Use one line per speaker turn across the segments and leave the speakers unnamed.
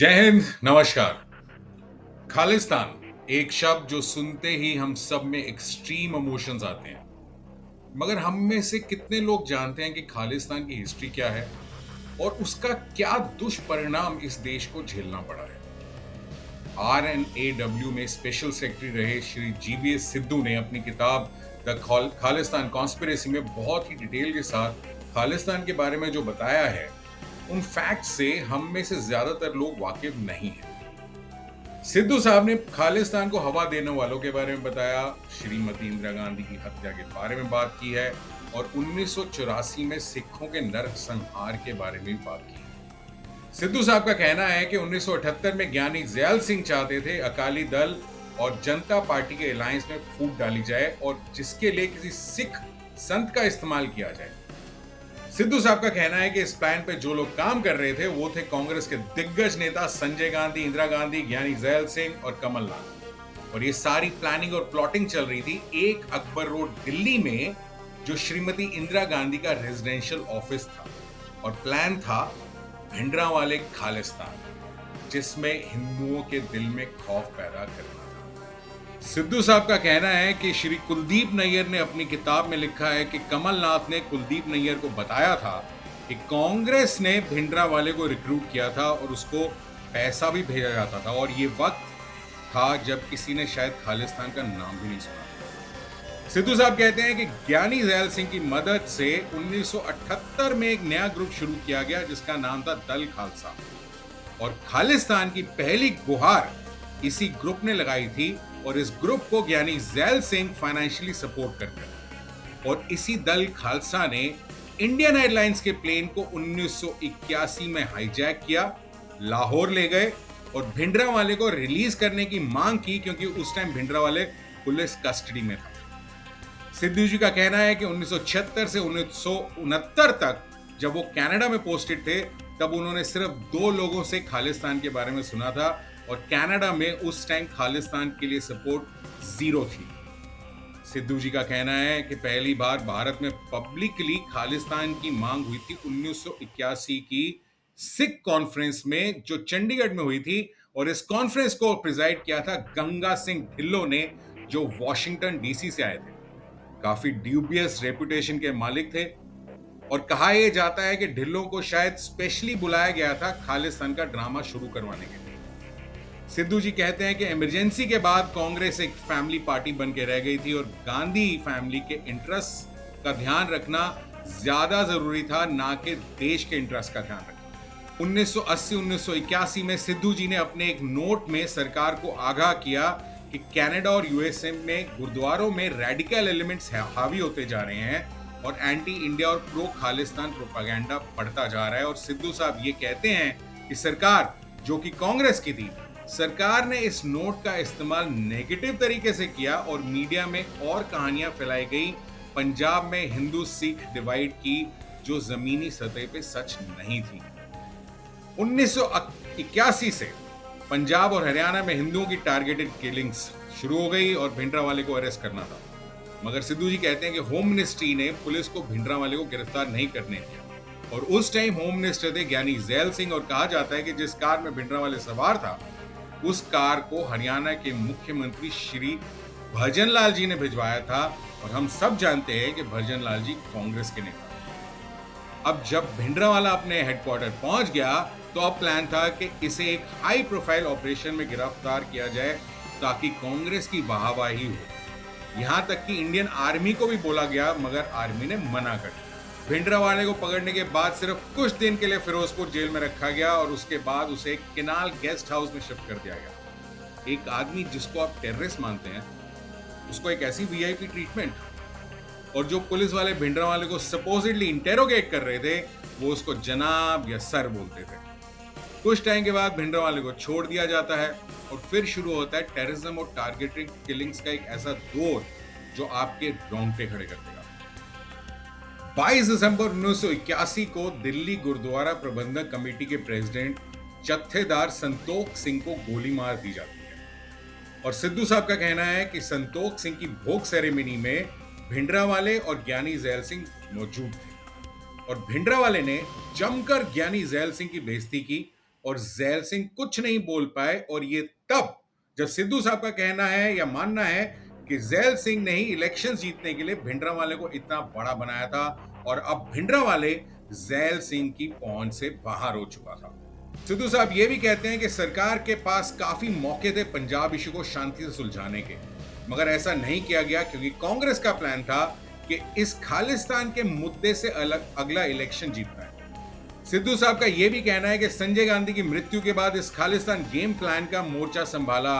जय हिंद, नमस्कार। खालिस्तान एक शब्द जो सुनते ही हम सब में एक्सट्रीम इमोशंस आते हैं। मगर हम में से कितने लोग जानते हैं कि खालिस्तान की हिस्ट्री क्या है और उसका क्या दुष्परिणाम इस देश को झेलना पड़ा है। RNAW में स्पेशल सेक्रेटरी रहे श्री GVS सिद्धू ने अपनी किताब द खालिस्तान कॉन्स्पिरेसी में बहुत ही डिटेल के साथ खालिस्तान के बारे में जो बताया है, उन फैक्ट से हम में से ज्यादातर लोग वाकिफ नहीं हैं। सिद्धू साहब ने खालिस्तान को हवा देने वालों के बारे में बताया, श्रीमती इंदिरा गांधी की हत्या के बारे में बात की है और 1984 में सिखों के नरसंहार के बारे में भी बात की है। सिद्धू साहब का कहना है कि 1978 में ज्ञानी जैल सिंह चाहते थे अकाली दल और जनता पार्टी के अलायंस में फूट डाली जाए और जिसके लिए किसी सिख संत का इस्तेमाल किया जाए। सिद्धू साहब का कहना है कि इस प्लान पे जो लोग काम कर रहे थे वो थे कांग्रेस के दिग्गज नेता संजय गांधी, इंदिरा गांधी, ज्ञानी जैल सिंह और कमलनाथ। और ये सारी प्लानिंग और प्लॉटिंग चल रही थी एक अकबर रोड दिल्ली में, जो श्रीमती इंदिरा गांधी का रेजिडेंशियल ऑफिस था। और प्लान था भिंडरांवाले खालिस्तान, जिसमें हिंदुओं के दिल में खौफ पैदा करना था। सिद्धू साहब का कहना है कि श्री कुलदीप नैयर ने अपनी किताब में लिखा है कि कमलनाथ ने कुलदीप नैयर को बताया था कि कांग्रेस ने भिंडरांवाले को रिक्रूट किया था और उसको पैसा भी भेजा जाता था, और ये वक्त था जब किसी ने शायद खालिस्तान का नाम भी नहीं सुना। सिद्धू साहब कहते हैं कि ज्ञानी जैल सिंह की मदद से 1978 में एक नया ग्रुप शुरू किया गया जिसका नाम था दल खालसा, और खालिस्तान की पहली गुहार इसी ग्रुप ने लगाई थी। और इस ग्रुप को ज्ञानी जैल सिंह फाइनेंशियली सपोर्ट करते थे। और इसी दल खालसा ने इंडियन एयरलाइंस के प्लेन को 1981 में हाईजैक किया, लाहौर ले गए और भिंडरांवाले को रिलीज करने की मांग की, क्योंकि उस टाइम भिंडरांवाले पुलिस कस्टडी में था। सिद्धू जी का कहना है कि 1976 से 1969 तक जब वो कनाडा में पोस्टेड थे, तब उन्होंने सिर्फ 2 लोगों से खालिस्तान के बारे में सुना था, और कनाडा में उस टाइम खालिस्तान के लिए सपोर्ट 0 थी। सिद्धू जी का कहना है कि पहली बार भारत में पब्लिकली खालिस्तान की मांग हुई थी 1981 की सिख कॉन्फ्रेंस में, जो चंडीगढ़ में हुई थी। और इस कॉन्फ्रेंस को प्रिजाइड किया था गंगा सिंह ढिल्लों ने, जो वॉशिंगटन डीसी से आए थे। काफी ड्यूबियस रेपुटेशन के मालिक थे, और कहा यह जाता है कि ढिल्लों को शायद स्पेशली बुलाया गया था खालिस्तान का ड्रामा शुरू करवाने के लिए। सिद्धू जी कहते हैं कि इमरजेंसी के बाद कांग्रेस एक फैमिली पार्टी बन के रह गई थी, और गांधी फैमिली के इंटरेस्ट का ध्यान रखना ज्यादा जरूरी था, ना कि देश के इंटरेस्ट का ध्यान रखना। 1980-1981 में सिद्धू जी ने अपने एक नोट में सरकार को आगाह किया कि कनाडा और यूएसए में गुरुद्वारों में रेडिकल एलिमेंट्स हावी होते जा रहे हैं और एंटी इंडिया और प्रो खालिस्तान प्रोपागेंडा बढ़ता जा रहा है। और सिद्धू साहब ये कहते हैं कि सरकार, जो कि कांग्रेस की थी, सरकार ने इस नोट का इस्तेमाल नेगेटिव तरीके से किया और मीडिया में और कहानियां फैलाई गई पंजाब में हिंदू सिख डिवाइड की, जो जमीनी सतह पे सच नहीं थी। 1981 से पंजाब और हरियाणा में हिंदुओं की टारगेटेड किलिंग्स शुरू हो गई और भिंडरांवाले को अरेस्ट करना था। मगर सिद्धू जी कहते हैं कि होम मिनिस्ट्री ने पुलिस को भिंडरांवाले को गिरफ्तार नहीं करने दिया, और उस टाइम होम मिनिस्टर थे ज्ञानी जैल सिंह। और कहा जाता है कि जिस कार में भिंडरांवाले सवार था, उस कार को हरियाणा के मुख्यमंत्री श्री भजन लाल जी ने भिजवाया था, और हम सब जानते हैं कि भजन लाल जी कांग्रेस के नेता। अब जब भिंडरांवाला अपने हेडक्वार्टर पहुंच गया, तो अब प्लान था कि इसे एक हाई प्रोफाइल ऑपरेशन में गिरफ्तार किया जाए ताकि कांग्रेस की वाहवाही हो। यहां तक कि इंडियन आर्मी को भी बोला गया, मगर आर्मी ने मना कर दिया। भिंडरांवाले को पकड़ने के बाद सिर्फ कुछ दिन के लिए फिरोजपुर जेल में रखा गया, और उसके बाद उसे किनाल गेस्ट हाउस में शिफ्ट कर दिया गया। एक आदमी जिसको आप टेररिस्ट मानते हैं, उसको एक ऐसी वीआईपी ट्रीटमेंट, और जो पुलिस वाले भिंडरांवाले को सपोजिटली इंटेरोगेट कर रहे थे, वो उसको जनाब या सर बोलते थे। कुछ टाइम के बाद भिंडरांवाले को छोड़ दिया जाता है, और फिर शुरू होता है टेररिज्म और टारगेटेड किलिंग्स का एक ऐसा दौर जो आपके रोंगटे खड़े कर देगा। 22 दिसंबर 1981 को दिल्ली गुरुद्वारा प्रबंधक कमेटी के प्रेसिडेंट जत्थेदार संतोख सिंह को गोली मार दी जाती है। और सिद्धू साहब का कहना है कि संतोख सिंह की भोग सेरेमनी में भिंडरांवाले और ज्ञानी जैल सिंह मौजूद थे, और भिंडरांवाले ने जमकर ज्ञानी जैल सिंह की बेइज्जती की, और जैल सिंह कुछ नहीं बोल पाए, और ये तब जब सिद्धू साहब का कहना है या मानना है कि जैल सिंह ने ही इलेक्शन जीतने के लिए भिंडरांवाले को इतना बड़ा बनाया था, और अब भिंडरांवाले जैल सिंह की पहुंच से बाहर हो चुका था। सिद्धू साहब ये भी कहते हैं कि सरकार के पास काफी मौके थे पंजाब इशू को शांति से सुलझाने के, मगर ऐसा नहीं किया गया क्योंकि कांग्रेस का प्लान था कि इस खालिस्तान के मुद्दे से अलग अगला इलेक्शन जीतना है। सिद्धू साहब का यह भी कहना है कि संजय गांधी की मृत्यु के बाद इस खालिस्तान गेम प्लान का मोर्चा संभाला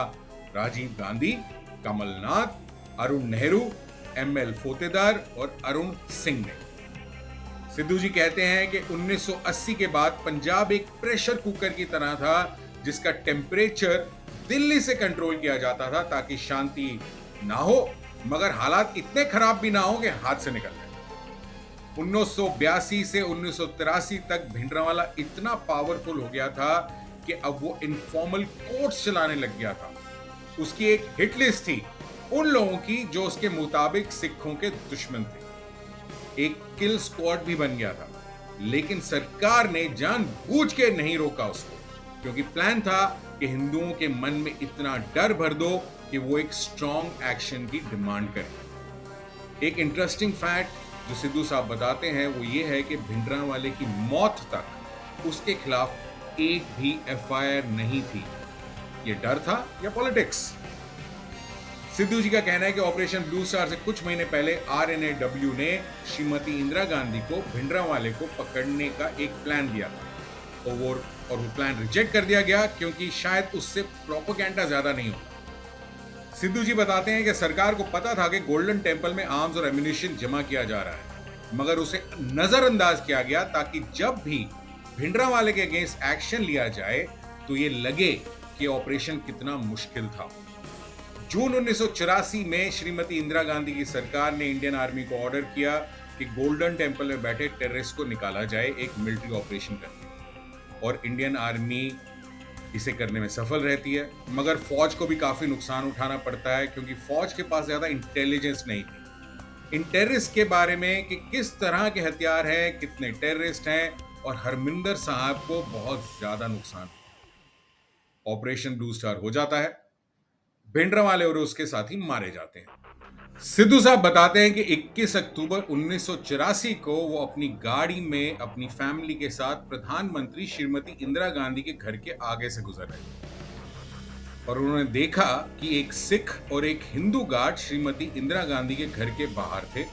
राजीव गांधी, कमलनाथ, अरुण नेहरू, एमएल फोतेदार और अरुण सिंह ने। सिद्धू जी कहते हैं कि 1980 के बाद पंजाब एक प्रेशर कुकर की तरह था जिसका टेम्परेचर दिल्ली से कंट्रोल किया जाता था ताकि शांति ना हो, मगर हालात इतने खराब भी ना हो कि हाथ से निकल जाए। 1982 से 1983 तक भिंडरांवाला इतना पावरफुल हो गया था कि अब वो इनफॉर्मल कोर्ट्स चलाने लग गया था। उसकी एक हिट लिस्ट थी उन लोगों की जो उसके मुताबिक सिखों के दुश्मन थे। एक किल स्क्वाड भी बन गया था, लेकिन सरकार ने जानबूझ के नहीं रोका उसको, क्योंकि प्लान था कि हिंदुओं के मन में इतना डर भर दो कि वो एक स्ट्रॉन्ग एक्शन की डिमांड करें। एक इंटरेस्टिंग फैक्ट जो सिद्धू साहब बताते हैं वो ये है कि भिंडरांवाले की मौत तक उसके खिलाफ एक भी एफआईआर नहीं थी। ये डर था या पॉलिटिक्स? सिद्धू जी का कहना है कि ऑपरेशन ब्लू स्टार से कुछ महीने पहले आरएनएडब्ल्यू ने श्रीमती इंदिरा गांधी को भिंडरांवाले को पकड़ने का एक प्लान दिया था, और वो प्लान रिजेक्ट कर दिया गया क्योंकि शायद उससे प्रोपेगेंडा ज्यादा नहीं होता। सिद्धू जी बताते हैं कि सरकार को पता था कि गोल्डन टेम्पल में आर्म्स और एम्युनिशन जमा किया जा रहा है, मगर उसे नजरअंदाज किया गया ताकि जब भी भिंडरांवाले के अगेंस्ट एक्शन लिया जाए तो ये लगे कि ऑपरेशन कितना मुश्किल था। जून 1984 में श्रीमती इंदिरा गांधी की सरकार ने इंडियन आर्मी को ऑर्डर किया कि गोल्डन टेम्पल में बैठे टेररिस्ट को निकाला जाए एक मिलिट्री ऑपरेशन करके, और इंडियन आर्मी इसे करने में सफल रहती है, मगर फौज को भी काफी नुकसान उठाना पड़ता है क्योंकि फौज के पास ज्यादा इंटेलिजेंस नहीं थी इन टेररिस्ट के बारे में कि किस तरह के हथियार हैं, कितने टेररिस्ट हैं, और हरमिंदर साहब को बहुत ज्यादा नुकसान। ऑपरेशन ब्लू स्टार हो जाता है, भिंडरांवाले और उसके साथी मारे जाते हैं। सिद्धू साहब बताते हैं कि 21 अक्टूबर 1984 को वो अपनी गाड़ी में अपनी फैमिली के साथ प्रधानमंत्री श्रीमती इंदिरा गांधी के घर के आगे से गुजर रहे थे, और उन्होंने देखा कि एक सिख और एक हिंदू गार्ड श्रीमती इंदिरा गांधी के घर के बाहर थे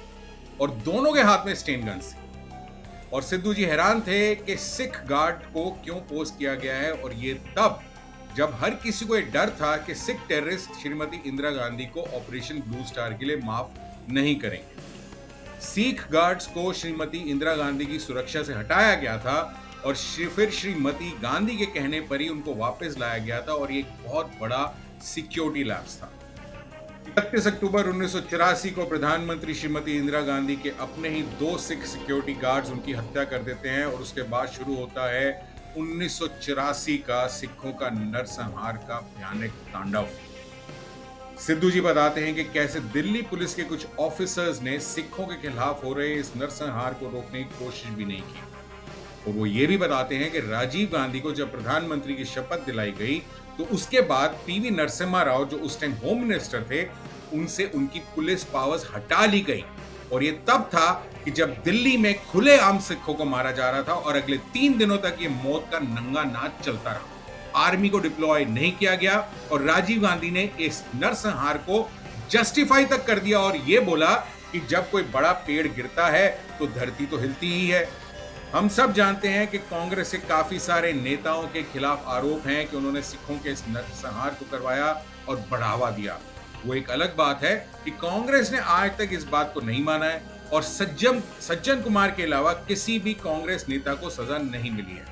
और दोनों के हाथ में स्टेन गन्स थी। और सिद्धू जी हैरान थे कि सिख गार्ड को क्यों पोस्ट किया गया है, और ये तब जब हर किसी को एक डर था कि सिख टेररिस्ट श्रीमती इंदिरा गांधी को ऑपरेशन ब्लू स्टार के लिए माफ नहीं करेंगे। सिख गार्ड्स को श्रीमती इंदिरा गांधी की सुरक्षा से हटाया गया था और फिर श्रीमती गांधी के कहने पर ही उनको वापस लाया गया था, और ये एक बहुत बड़ा सिक्योरिटी लैप्स था। 31 अक्टूबर 1984 को प्रधानमंत्री श्रीमती इंदिरा गांधी के अपने ही 2 सिख सिक्योरिटी गार्ड्स उनकी हत्या कर देते हैं, और उसके बाद शुरू होता है 1984 का सिखों का नरसंहार का भयानक तांडव। सिद्धू जी बताते हैं कि कैसे दिल्ली पुलिस के कुछ ऑफिसर्स ने सिखों के खिलाफ हो रहे इस नरसंहार को रोकने की कोशिश भी नहीं की, और वो ये भी बताते हैं कि राजीव गांधी को जब प्रधानमंत्री की शपथ दिलाई गई तो उसके बाद पीवी नरसिम्हा राव जो उस टाइम होम मिनिस्टर थे उनसे उनकी पुलिस पावर्स हटा ली गई, और ये तब था कि जब दिल्ली में खुलेआम सिखों को मारा जा रहा था, और अगले 3 दिनों तक ये मौत का नंगा नाच चलता रहा। आर्मी को डिप्लॉय नहीं किया गया, और राजीव गांधी ने इस नरसंहार को जस्टिफाई तक कर दिया और ये बोला कि जब कोई बड़ा पेड़ गिरता है तो धरती तो हिलती ही है। हम सब जानते हैं कि कांग्रेस के काफी सारे नेताओं के खिलाफ आरोप हैं कि उन्होंने सिखों के इस नरसंहार को करवाया और बढ़ावा दिया। वो एक अलग बात है कि कांग्रेस ने आज तक इस बात को नहीं माना है, और सज्जन कुमार के अलावा किसी भी कांग्रेस नेता को सजा नहीं मिली है।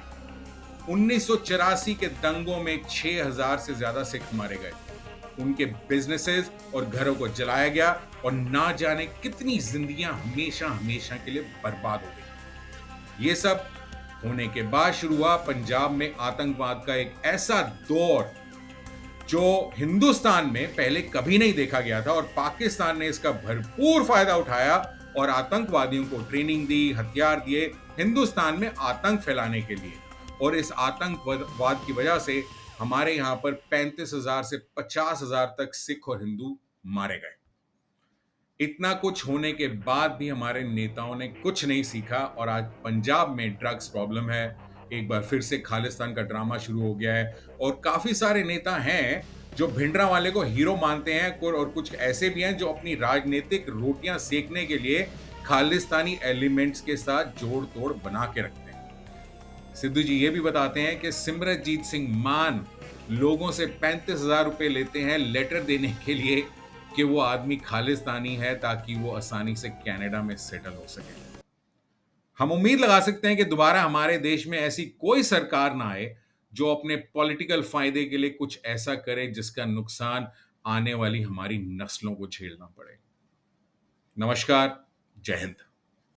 1984 के दंगों में 6000 से ज्यादा सिख मारे गए, उनके बिजनेसेस और घरों को जलाया गया, और ना जाने कितनी जिंदगियां हमेशा हमेशा के लिए बर्बाद हो गई। ये सब होने के बाद शुरू हुआ पंजाब में आतंकवाद का एक ऐसा दौर जो हिंदुस्तान में पहले कभी नहीं देखा गया था, और पाकिस्तान ने इसका भरपूर फायदा उठाया और आतंकवादियों को ट्रेनिंग दी, हथियार दिए हिंदुस्तान में आतंक फैलाने के लिए। और इस आतंकवाद की वजह से हमारे यहाँ पर 35,000 से 50,000 तक सिख और हिंदू मारे गए। इतना कुछ होने के बाद भी हमारे नेताओं ने कुछ नहीं सीखा और आज पंजाब में ड्रग्स प्रॉब्लम है। एक बार फिर से खालिस्तान का ड्रामा शुरू हो गया है और काफ़ी सारे नेता हैं जो भिंडरांवाले को हीरो मानते हैं और कुछ ऐसे भी हैं जो अपनी राजनीतिक रोटियां सेकने के लिए खालिस्तानी एलिमेंट्स के साथ जोड़-तोड़ बना के रखते हैं। सिद्धू जी ये भी बताते हैं कि सिमरनजीत सिंह मान लोगों से 35,000 रुपए लेते हैं लेटर देने के लिए कि वो आदमी खालिस्तानी है ताकि वो आसानी से कनाडा में सेटल हो सके। हम उम्मीद लगा सकते हैं कि दोबारा हमारे देश में ऐसी कोई सरकार ना आए जो अपने पॉलिटिकल फायदे के लिए कुछ ऐसा करे जिसका नुकसान आने वाली हमारी नस्लों को झेलना पड़े। नमस्कार, जय हिंद।